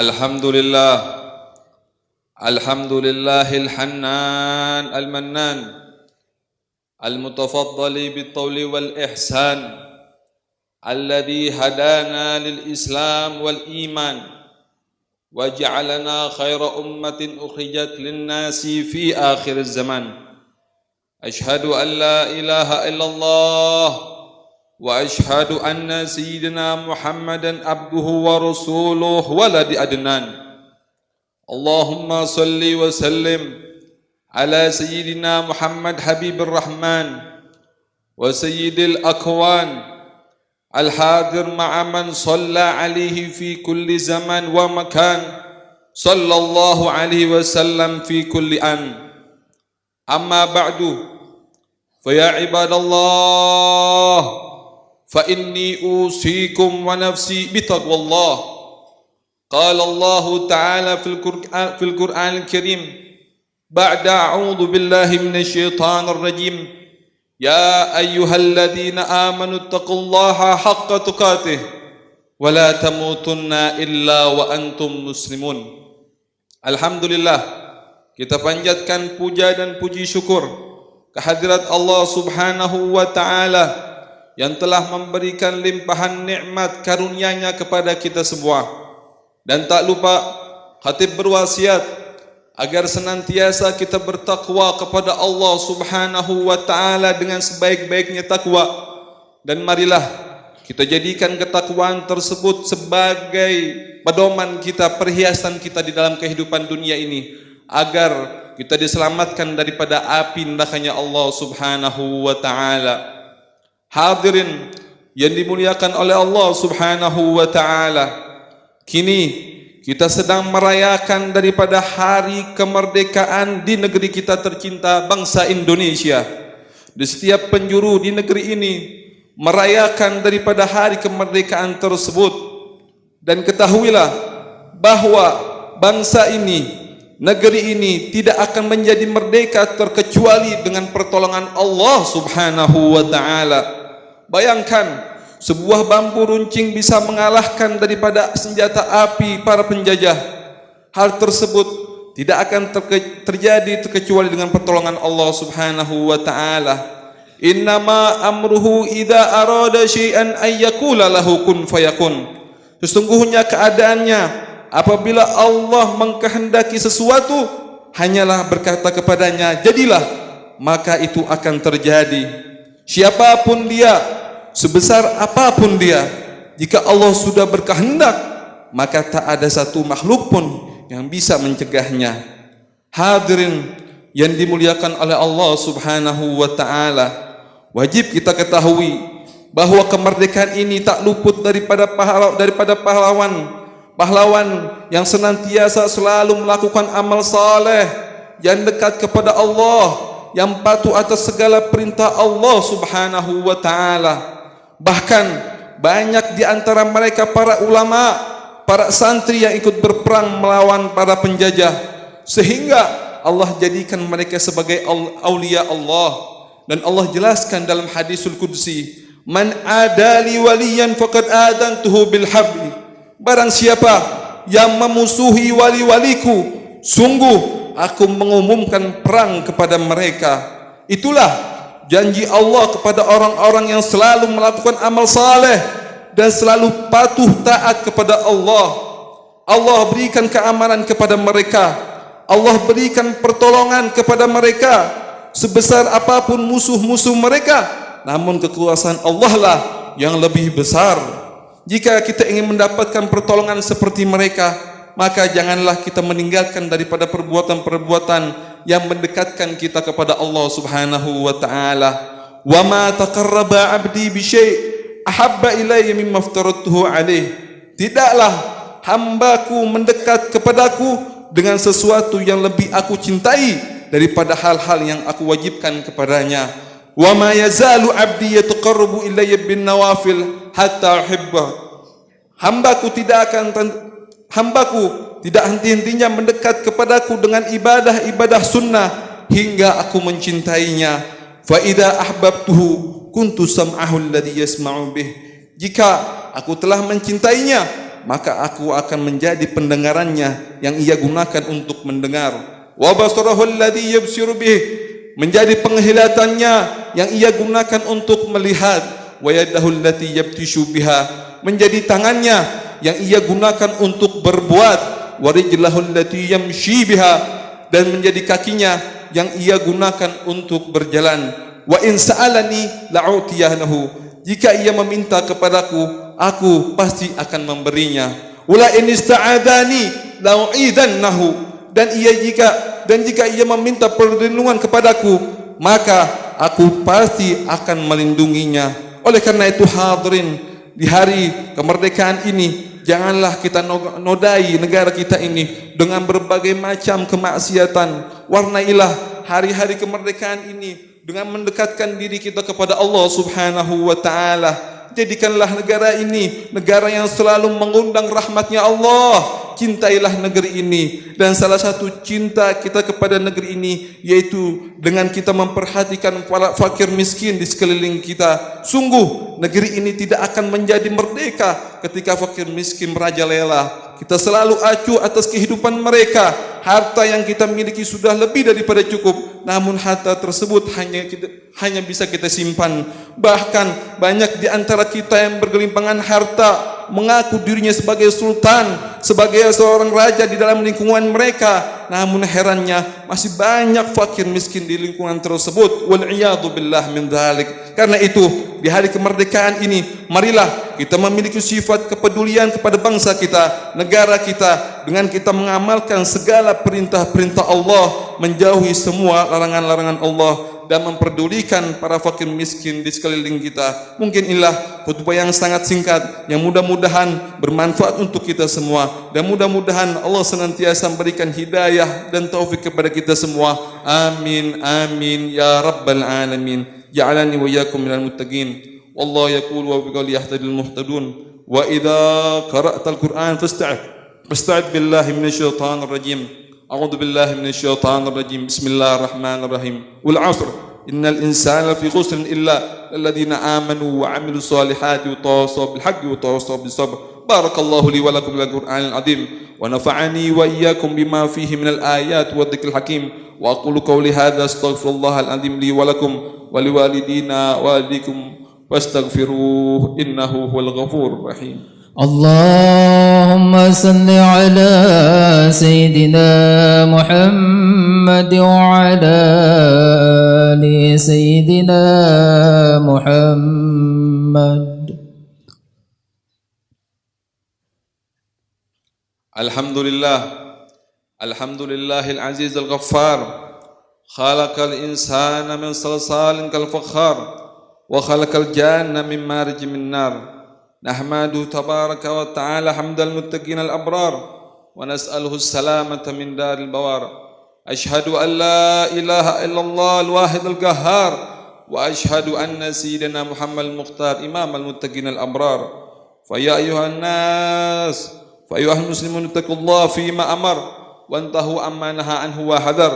الحمد لله الحمد لله الحنان المنان المتفضل بالطول والإحسان الذي هدانا للإسلام والإيمان وجعلنا خير أمة أخرجت للناس في آخر الزمان أشهد أن لا إله إلا الله وأشهد أن سيدنا محمدا عبده ورسوله ولد أدنان اللهم صل وسلم على سيدنا محمد حبيب الرحمن وسيد الأكوان الحاضر مع من صلى عليه في كل زمان ومكان صلى الله عليه وسلم في كل آن أما بعد فيا عباد الله فإني أوصيكم ونفسي بتقوى الله قال الله تعالى في القرآن الكريم بعد أعوذ بالله من الشيطان الرجيم يا أيها الذين آمنوا اتقوا الله حق تقاته ولا تموتن إلا وأنتم مسلمون. Alhamdulillah, kita panjatkan puja dan puji syukur kehadirat Allah Subhanahu wa Ta'ala yang telah memberikan limpahan nikmat karunia-Nya kepada kita semua. Dan tak lupa khatib berwasiat agar senantiasa kita bertakwa kepada Allah Subhanahu wa Ta'ala dengan sebaik-baiknya takwa. Dan marilah kita jadikan ketakwaan tersebut sebagai pedoman kita, perhiasan kita di dalam kehidupan dunia ini, agar kita diselamatkan daripada api nerakanya Allah Subhanahu wa Ta'ala. Hadirin yang dimuliakan oleh Allah Subhanahu wa Ta'ala, kini kita sedang merayakan daripada hari kemerdekaan di negeri kita tercinta, bangsa Indonesia. Di setiap penjuru di negeri ini merayakan daripada hari kemerdekaan tersebut. Dan ketahuilah bahwa bangsa ini, negeri ini tidak akan menjadi merdeka terkecuali dengan pertolongan Allah Subhanahu wa Ta'ala. Bayangkan sebuah bambu runcing bisa mengalahkan daripada senjata api para penjajah. Hal tersebut tidak akan terjadi terkecuali dengan pertolongan Allah Subhanahu wa Ta'ala. Innama amruhu idza arada syai'an ay yaqula lahu kun fayakun. Sesungguhnya keadaannya apabila Allah mengkehendaki sesuatu, hanyalah berkata kepadanya jadilah, maka itu akan terjadi. Siapapun dia, sebesar apapun dia, jika Allah sudah berkehendak, maka tak ada satu makhluk pun yang bisa mencegahnya. Hadirin yang dimuliakan oleh Allah Subhanahu wa Ta'ala, wajib kita ketahui bahwa kemerdekaan ini tak luput daripada pahlawan yang senantiasa selalu melakukan amal saleh, yang dekat kepada Allah, yang patuh atas segala perintah Allah Subhanahu wa Ta'ala. Bahkan banyak di antara mereka para ulama, para santri yang ikut berperang melawan para penjajah, sehingga Allah jadikan mereka sebagai aulia Allah. Dan Allah jelaskan dalam hadisul qudsi, man adali waliyan faqad adantuhu bil habli. Barang siapa yang memusuhi wali-waliku, sungguh aku mengumumkan perang kepada mereka. Itulah janji Allah kepada orang-orang yang selalu melakukan amal saleh dan selalu patuh taat kepada Allah. Allah berikan keamanan kepada mereka, Allah berikan pertolongan kepada mereka, sebesar apapun musuh-musuh mereka, namun kekuasaan Allah lah yang lebih besar. Jika kita ingin mendapatkan pertolongan seperti mereka, maka janganlah kita meninggalkan daripada perbuatan-perbuatan yang mendekatkan kita kepada Allah Subhanahu wa Ta'ala. Wa ma taqarraba 'abdi bi syai' ahabba ilayya mimma aftaratuhu 'alaih. Tidaklah hambaku mendekat kepadaku dengan sesuatu yang lebih aku cintai daripada hal-hal yang aku wajibkan kepadanya. Wa ma yazalu 'abdi yataqarrabu ilayya bin nawafil hatta uhibba. Hambaku tidak henti-hentinya mendekat kepadaku dengan ibadah-ibadah sunnah hingga aku mencintainya. Fa idza ahbabtuhu kuntu sam'ahu alladhi yasma'u bih. Jika aku telah mencintainya, maka aku akan menjadi pendengarannya yang ia gunakan untuk mendengar. Wa basarahu alladhi yabsiru bih, menjadi penglihatannya yang ia gunakan untuk melihat. Wa yadahu allati yabtishu biha, menjadi tangannya yang ia gunakan untuk berbuat. Wa rijlahu allati yamshi biha, dan menjadi kakinya yang ia gunakan untuk berjalan. Wa in sa'alani la'utiyanahu, jika ia meminta kepadaku, aku pasti akan memberinya. Wala in ista'adani la'u'idannahu, dan jika ia meminta perlindungan kepadaku, maka aku pasti akan melindunginya. Oleh karena itu hadirin, di hari kemerdekaan ini janganlah kita nodai negara kita ini dengan berbagai macam kemaksiatan. Warnailah hari-hari kemerdekaan ini dengan mendekatkan diri kita kepada Allah Subhanahu wa ta'ala. Jadikanlah negara ini negara yang selalu mengundang rahmatnya Allah. Cintailah negeri ini, dan salah satu cinta kita kepada negeri ini yaitu dengan kita memperhatikan para fakir miskin di sekeliling kita. Sungguh negeri ini tidak akan menjadi merdeka ketika fakir miskin merajalela. Kita selalu acuh atas kehidupan mereka. Harta yang kita miliki sudah lebih daripada cukup, namun harta tersebut hanya bisa kita simpan. Bahkan banyak di antara kita yang bergelimpangan harta, mengaku dirinya sebagai sultan, sebagai seorang raja di dalam lingkungan mereka, namun herannya masih banyak fakir miskin di lingkungan tersebut. Wal'iyadu billah min dzalik. Karena itu di hari kemerdekaan ini, marilah kita memiliki sifat kepedulian kepada bangsa kita, negara kita, dengan kita mengamalkan segala perintah-perintah Allah, menjauhi semua larangan-larangan Allah, dan memperdulikan para fakir miskin di sekeliling kita. Mungkin inilah khutbah yang sangat singkat, yang mudah-mudahan bermanfaat untuk kita semua, dan mudah-mudahan Allah senantiasa memberikan hidayah dan taufik kepada kita semua. Amin amin ya rabbal alamin. Ja'alani wa iyyakum minal muttaqin. Wallahu yaqul wa biqawli yahtadil muhtadun. Wa idza qara'tal Qur'an fasta'id billahi minasyaitonir rajim. A'udzu billahi minasyaitonir rajim. Bismillahirrahmanirrahim. Wal 'ashr innal insana lafi khusrin illa alladziina aamanu wa 'amilus solihati wa tawassaw bil haqqi wa tawassaw bis sabr. Barakallahu li wa lakum bil Qur'anil 'azim wa nafa'ani wa iyyakum bima fihi minal ayati wa dzikril hakim. Wa aqulu qawli hadza astaghfirullahal 'azim li wa lakum wa liwalidina wa walidikum wastaghfiruhu innahu huwal ghafurur rahim. اللهم صل على سيدنا محمد وعلى آل سيدنا محمد. Alhamdulillahil azizil ghaffar, khalaqal insana min salsalin kal fakhar, wa khalaqal janna min marijin min nar. نحمده تبارك وتعالى حمد المتقين الأبرار ونسأله السلامة من دار البوار. أشهد أن لا إله إلا الله الواحد القهار، وأشهد أن سيدنا محمد المختار إمام المتقين الأبرار. فيا أيها الناس، فأيها المسلمون اتقوا الله فيما أمر وانتهوا عما نهى عنه وحذر،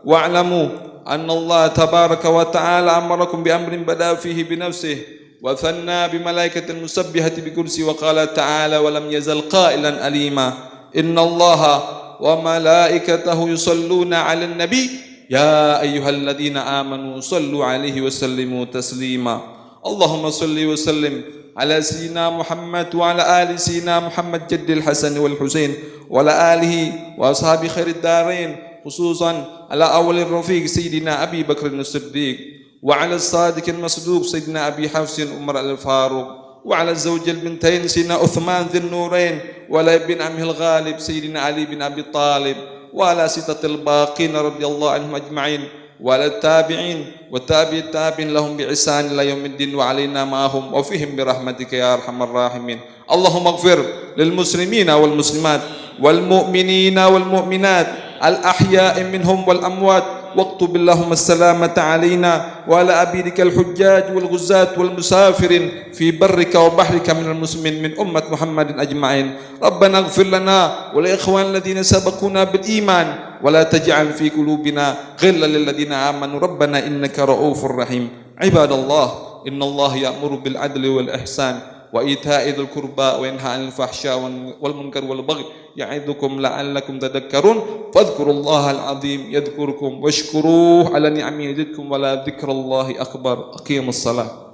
واعلموا أن الله تبارك وتعالى أمركم بأمر بدأ فيه بنفسه وثنى بملائكة المسبحة بكرسي، وقال تعالى ولم يزل قائلا أليما إن الله وملائكته يصلون على النبي يا أيها الذين آمنوا صلوا عليه وسلموا تسليما. اللهم صل وسلم على سيدنا محمد وعلى آل سيدنا محمد جد الحسن والحسين وعلى آله وأصحاب خير الدارين، خصوصا على أول الرفيق سيدنا أبي بكر الصديق، وعلى الصادق المصدوق سيدنا أبي حفص عمر الفاروق، وعلى الزوج البنتين سيدنا عثمان ذي النورين، وعلى ابن عمه الغالب سيدنا علي بن أبي طالب، وعلى ستة الباقين رضي الله عنهم أجمعين، وعلى التابعين والتابع التابعين لهم بإحسان إلى يوم الدين، وعلينا معهم وفيهم برحمتك يا أرحم الراحمين. اللهم اغفر للمسلمين والمسلمات والمؤمنين والمؤمنات الأحياء منهم والأموات، واكتب اللهم السلامة علينا وعلى عبيدك الحجاج والغزاة والمسافرين في برك وبحرك من المسلمين من أمة محمد أجمعين. ربنا اغفر لنا ولإخوان الذين سبقونا بالإيمان، ولا تجعل في قلوبنا غلا للذين آمنوا ربنا إنك رؤوف رحيم. عباد الله، إن الله يأمر بالعدل والإحسان وإيتاء ذي القربى وينهى عن الفحشاء والمنكر والبغي يعظكم لعلكم تذكرون فاذكروا الله العظيم يذكركم واشكروه على نعمه يزدكم ولا ذكر الله أكبر. أقيموا الصلاة.